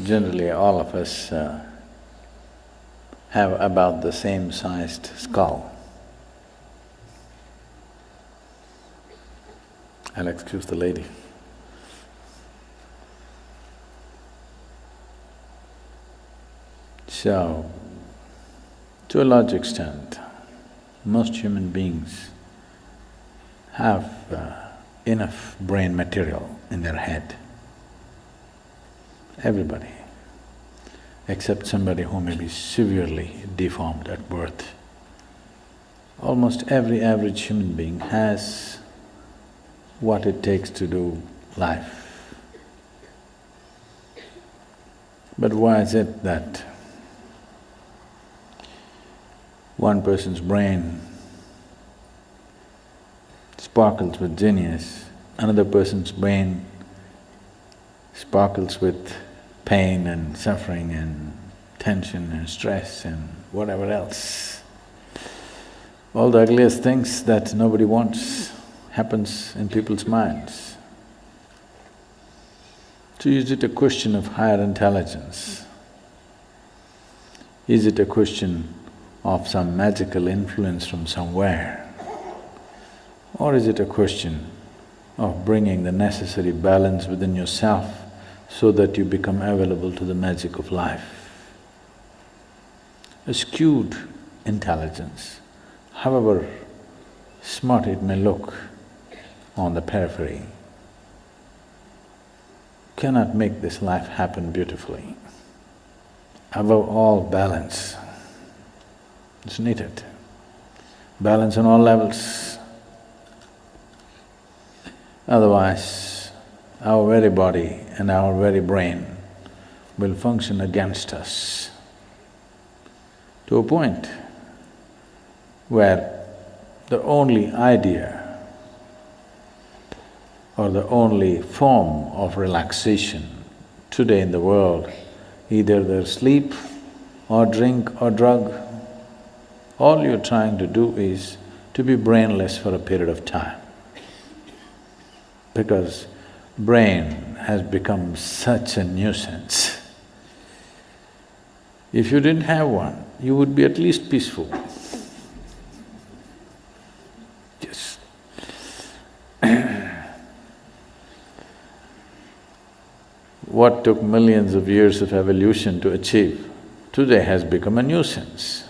Generally, all of us have about the same sized skull. I'll excuse the lady. So, to a large extent, most human beings have enough brain material in their head. Everybody, except somebody who may be severely deformed at birth. Almost every average human being has what it takes to do life. But why is it that one person's brain sparkles with genius, another person's brain sparkles with pain and suffering and tension and stress and whatever else? All the ugliest things that nobody wants happens in people's minds. So is it a question of higher intelligence? Is it a question of some magical influence from somewhere? Or is it a question of bringing the necessary balance within yourself so that you become available to the magic of life? A skewed intelligence, however smart it may look on the periphery, cannot make this life happen beautifully. Above all, balance is needed. Balance on all levels. Otherwise, our very body and our very brain will function against us to a point where the only idea or the only form of relaxation today in the world, either there's sleep or drink or drug, all you're trying to do is to be brainless for a period of time. Because brain has become such a nuisance. If you didn't have one, you would be at least peaceful. Yes. What took millions of years of evolution to achieve, today has become a nuisance.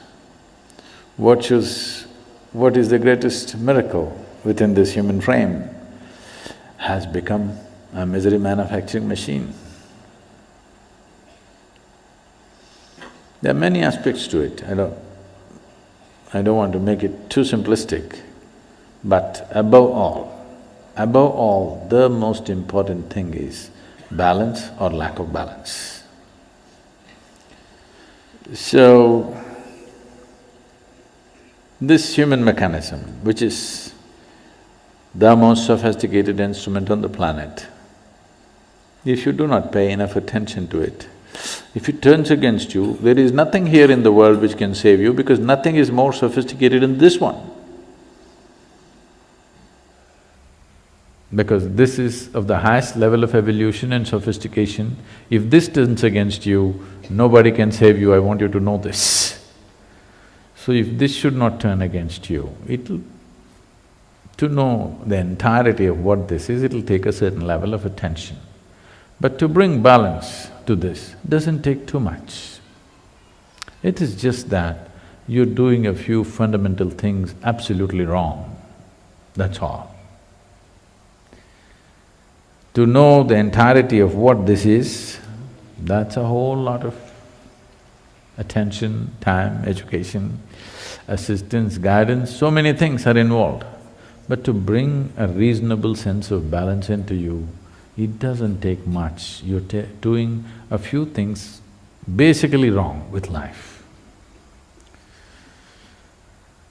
What is the greatest miracle within this human frame has become a misery manufacturing machine. There are many aspects to it, I don't want to make it too simplistic, but above all, the most important thing is balance or lack of balance. So, this human mechanism, which is the most sophisticated instrument on the planet, if you do not pay enough attention to it, if it turns against you, there is nothing here in the world which can save you because nothing is more sophisticated than this one. Because this is of the highest level of evolution and sophistication. If this turns against you, nobody can save you, I want you to know this. So if this should not turn against you, to know the entirety of what this is, it'll take a certain level of attention. But to bring balance to this doesn't take too much. It is just that you're doing a few fundamental things absolutely wrong, that's all. To know the entirety of what this is, that's a whole lot of attention, time, education, assistance, guidance, so many things are involved. But to bring a reasonable sense of balance into you, it doesn't take much. You're doing a few things basically wrong with life.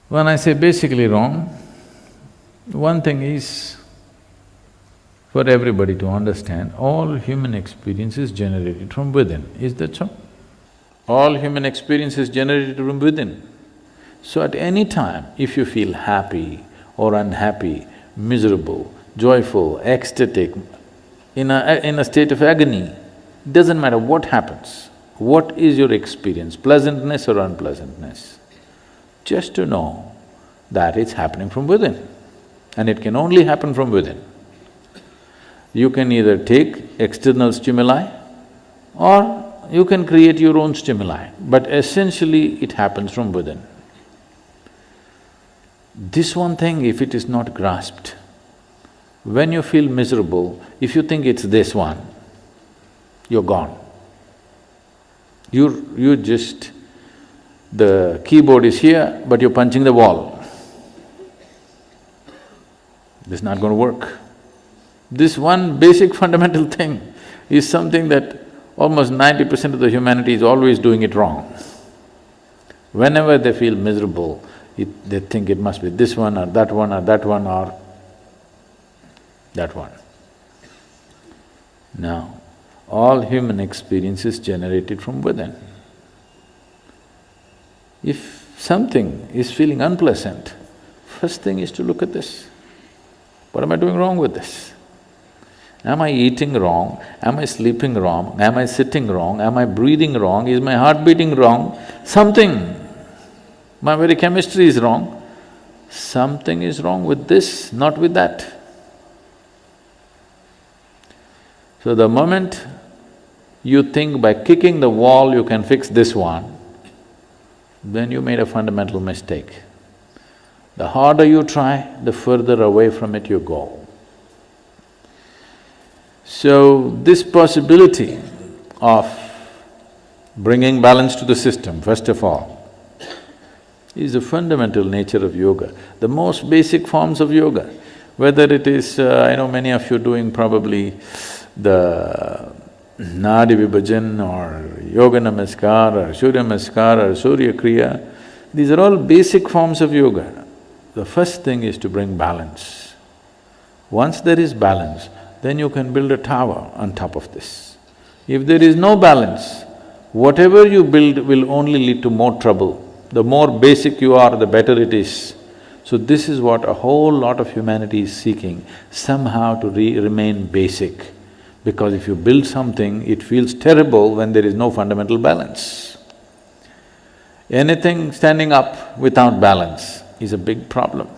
When I say basically wrong, one thing is for everybody to understand, all human experience is generated from within, is that so? All human experience is generated from within. So at any time, if you feel happy or unhappy, miserable, joyful, ecstatic, in a state of agony, Doesn't matter what happens, what is your experience, pleasantness or unpleasantness, just to know that it's happening from within, and it can only happen from within. You can either take external stimuli or you can create your own stimuli, but essentially it happens from within. This one thing, if it is not grasped, when you feel miserable, if you think it's this one, you're gone. You just… the keyboard is here, but you're punching the wall. This is not going to work. This one basic fundamental thing is something that almost 90% of the humanity is always doing it wrong. Whenever they feel miserable, they think it must be this one or that one or that one or that one. Now, all human experience is generated from within. If something is feeling unpleasant, first thing is to look at this. What am I doing wrong with this? Am I eating wrong? Am I sleeping wrong? Am I sitting wrong? Am I breathing wrong? Is my heart beating wrong? Something, my very chemistry is wrong. Something is wrong with this, not with that. So the moment you think by kicking the wall you can fix this one, then you made a fundamental mistake. The harder you try, the further away from it you go. So, this possibility of bringing balance to the system, first of all, is the fundamental nature of yoga. The most basic forms of yoga, whether it is… I know many of you doing probably the Nadi Vibhajan or Yoga Namaskar or Surya Namaskar or Surya Kriya, these are all basic forms of yoga. The first thing is to bring balance. Once there is balance, then you can build a tower on top of this. If there is no balance, whatever you build will only lead to more trouble. The more basic you are, the better it is. So this is what a whole lot of humanity is seeking, somehow to remain basic. Because if you build something, it feels terrible when there is no fundamental balance. Anything standing up without balance is a big problem.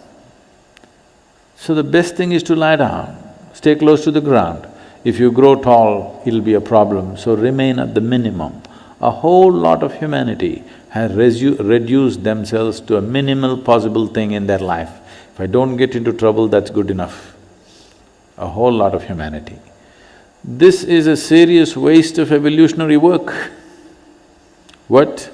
So the best thing is to lie down, stay close to the ground. If you grow tall, it'll be a problem, so remain at the minimum. A whole lot of humanity has reduced themselves to a minimal possible thing in their life. If I don't get into trouble, that's good enough. A whole lot of humanity. This is a serious waste of evolutionary work. What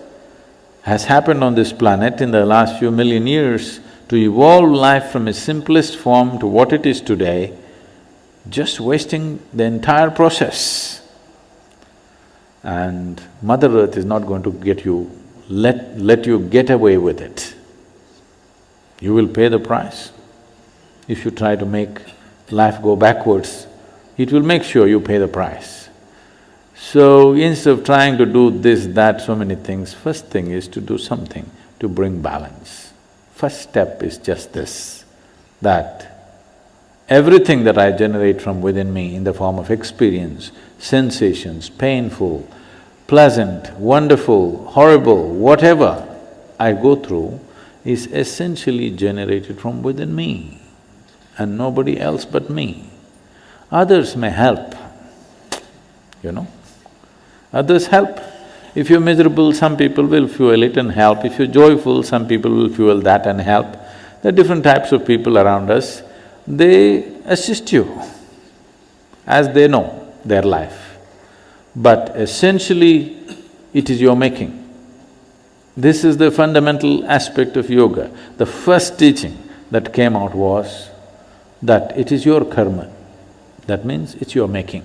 has happened on this planet in the last few million years to evolve life from its simplest form to what it is today, just wasting the entire process. And Mother Earth is not going to let you get away with it. You will pay the price. If you try to make life go backwards, it will make sure you pay the price. So instead of trying to do this, that, so many things, first thing is to do something to bring balance. First step is just this, that everything that I generate from within me in the form of experience, sensations, painful, pleasant, wonderful, horrible, whatever I go through is essentially generated from within me and nobody else but me. Others may help, you know. Others help. If you're miserable, some people will fuel it and help. If you're joyful, some people will fuel that and help. There are different types of people around us. They assist you as they know their life. But essentially, it is your making. This is the fundamental aspect of yoga. The first teaching that came out was that it is your karma. That means it's your making.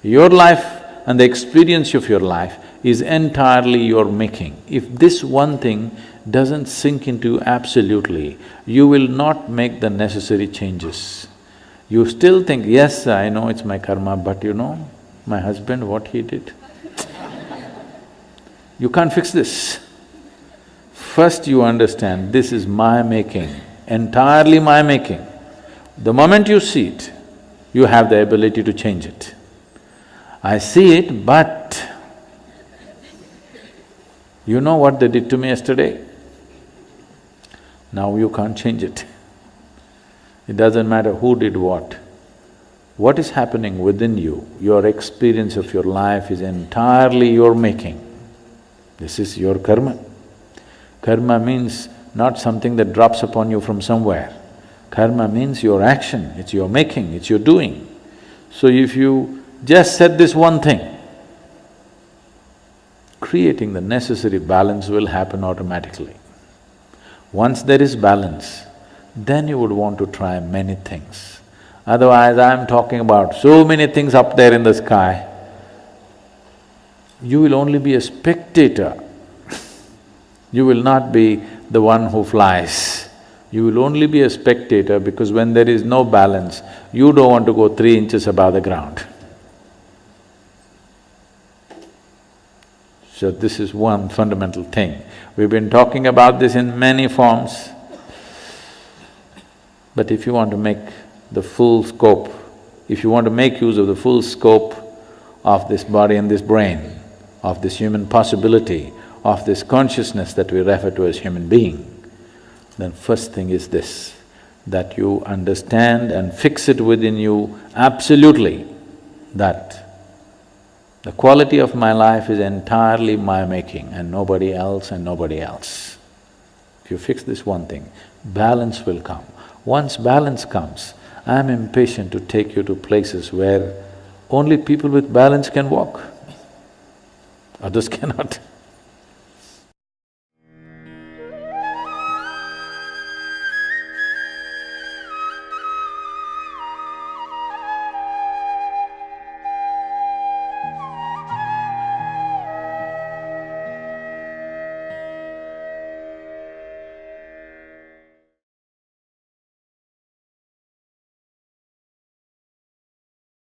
Your life and the experience of your life is entirely your making. If this one thing doesn't sink into you absolutely, you will not make the necessary changes. You still think, yes, I know it's my karma, but you know, my husband, what he did. You can't fix this. First you understand, this is my making, entirely my making. The moment you see it, you have the ability to change it. I see it, but you know what they did to me yesterday? Now you can't change it. It doesn't matter who did what. What is happening within you, your experience of your life is entirely your making. This is your karma. Karma means not something that drops upon you from somewhere. Karma means your action, it's your making, it's your doing. So if you just said this one thing, creating the necessary balance will happen automatically. Once there is balance, then you would want to try many things. Otherwise, I'm talking about so many things up there in the sky, you will only be a spectator. You will not be the one who flies. You will only be a spectator because when there is no balance, you don't want to go 3 inches above the ground. So this is one fundamental thing. We've been talking about this in many forms, but if you want to make the full scope, if you want to make use of the full scope of this body and this brain, of this human possibility, of this consciousness that we refer to as human being, then first thing is this, that you understand and fix it within you absolutely that the quality of my life is entirely my making and nobody else and nobody else. If you fix this one thing, balance will come. Once balance comes, I'm impatient to take you to places where only people with balance can walk, others cannot.